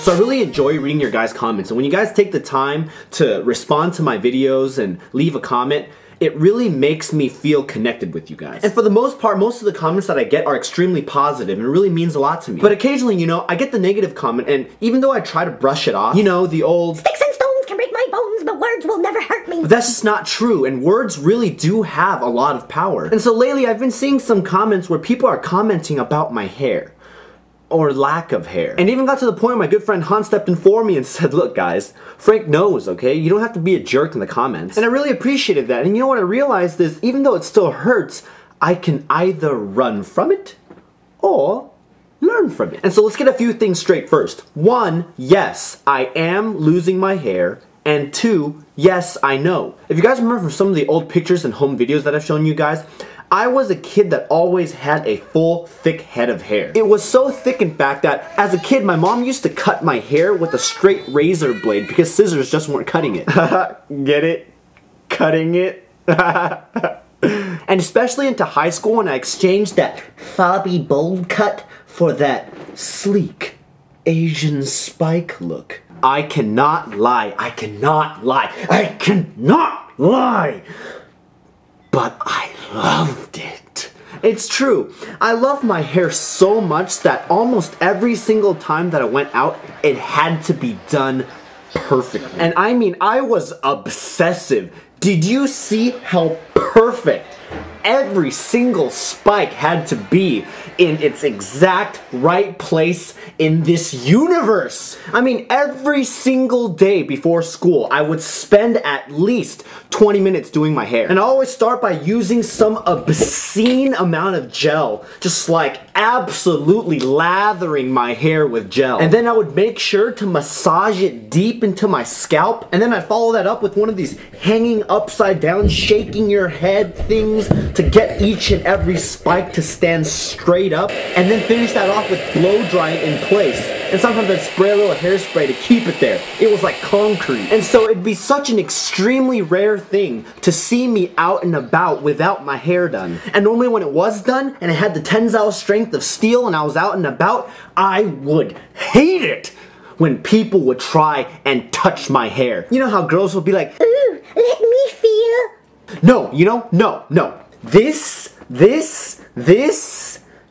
So I really enjoy reading your guys' comments, and when you guys take the time to respond to my videos and leave a comment, it really makes me feel connected with you guys. And for the most part, most of the comments that I get are extremely positive, and it really means a lot to me. But occasionally, you know, I get the negative comment, and even though I try to brush it off, you know, the old "Sticks and stones can break my bones, but words will never hurt me." But that's just not true, and words really do have a lot of power. And so lately, I've been seeing some comments where people are commenting about my hair. Or lack of hair. And even got to the point where my good friend Han stepped in for me and said, "Look guys, Frank knows, okay? You don't have to be a jerk in the comments." And I really appreciated that. And you know what I realized is, even though it still hurts, I can either run from it or learn from it. And so let's get a few things straight first. One, yes, I am losing my hair. And two, yes, I know. If you guys remember from some of the old pictures and home videos that I've shown you guys, I was a kid that always had a full, thick head of hair. It was so thick, in fact, that as a kid, my mom used to cut my hair with a straight razor blade because scissors just weren't cutting it. Get it? Cutting it? And especially into high school when I exchanged that Fabi bowl cut for that sleek Asian spike look. I cannot lie. I cannot lie. I cannot lie. But I loved it. It's true. I love my hair so much that almost every single time that I went out, it had to be done perfectly. And I mean, I was obsessive. Did you see how perfect every single spike had to be in its exact right place in this universe? I mean, every single day before school, I would spend at least 20 minutes doing my hair. And I always start by using some obscene amount of gel, just like absolutely lathering my hair with gel. And then I would make sure to massage it deep into my scalp, and then I'd follow that up with one of these hanging upside down, shaking your head things to get each and every spike to stand straight up, and then finish that off with blow drying in place. And sometimes I'd spray a little hairspray to keep it there. It was like concrete. And so it'd be such an extremely rare thing to see me out and about without my hair done. And normally when it was done, and it had the tensile strength of steel and I was out and about, I would hate it when people would try and touch my hair. You know how girls would be like, "Ooh, let me feel." No, you know, no. This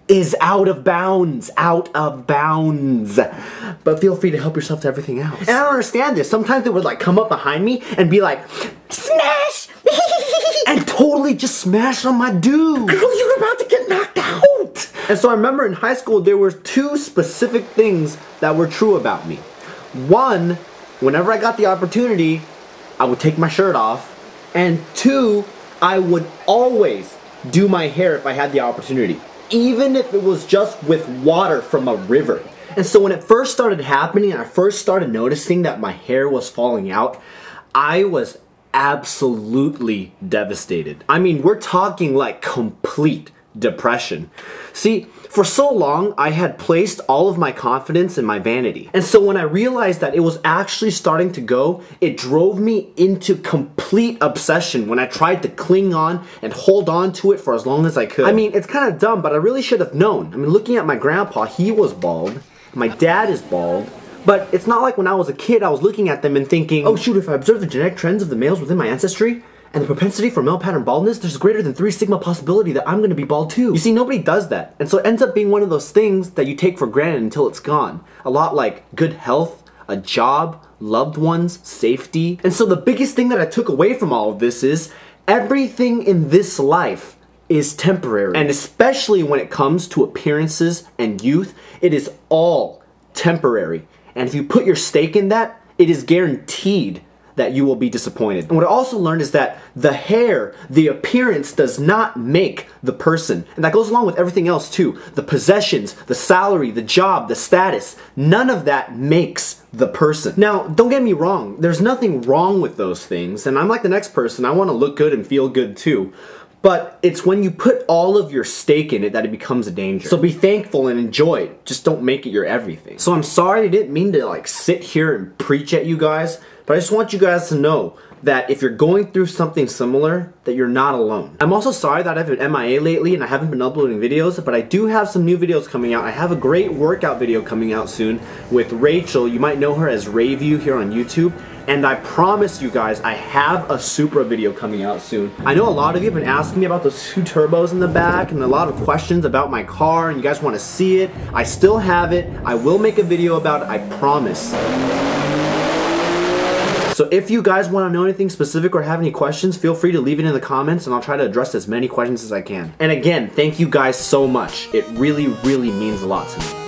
is out of bounds. But feel free to help yourself to everything else. And I don't understand this. Sometimes they would like come up behind me and be like, "Smash!" and totally just smash on my dude. Girl, you're about to get knocked out. And so I remember in high school there were two specific things that were true about me. One, whenever I got the opportunity, I would take my shirt off. And two, I would always do my hair if I had the opportunity, even if it was just with water from a river. And so when it first started happening and I first started noticing that my hair was falling out, I was absolutely devastated. I mean, we're talking like complete depression. See, for so long, I had placed all of my confidence in my vanity. And so when I realized that it was actually starting to go, it drove me into complete obsession when I tried to cling on and hold on to it for as long as I could. I mean, it's kind of dumb, but I really should have known. I mean, looking at my grandpa, he was bald. My dad is bald. But it's not like when I was a kid, I was looking at them and thinking, oh shoot, if I observe the genetic trends of the males within my ancestry, and the propensity for male pattern baldness, there's a greater than 3 sigma possibility that I'm gonna be bald too. You see, nobody does that. And so it ends up being one of those things that you take for granted until it's gone. A lot like good health, a job, loved ones, safety. And so the biggest thing that I took away from all of this is everything in this life is temporary. And especially when it comes to appearances and youth, it is all temporary. And if you put your stake in that, it is guaranteed that you will be disappointed. And what I also learned is that the hair, the appearance does not make the person. And that goes along with everything else too. The possessions, the salary, the job, the status, none of that makes the person. Now, don't get me wrong, there's nothing wrong with those things, and I'm like the next person, I want to look good and feel good too. But it's when you put all of your stake in it that it becomes a danger. So be thankful and enjoy it. Just don't make it your everything. So I'm sorry, I didn't mean to like sit here and preach at you guys, But I just want you guys to know that if you're going through something similar, that you're not alone. I'm also sorry that I've been MIA lately and I haven't been uploading videos, but I do have some new videos coming out. I have a great workout video coming out soon with Rachel. You might know her as Rayview here on YouTube. And I promise you guys, I have a Supra video coming out soon. I know a lot of you have been asking me about those 2 turbos in the back and a lot of questions about my car and you guys want to see it. I still have it. I will make a video about it, I promise. So if you guys want to know anything specific or have any questions, feel free to leave it in the comments and I'll try to address as many questions as I can. And again, thank you guys so much. It really, really means a lot to me.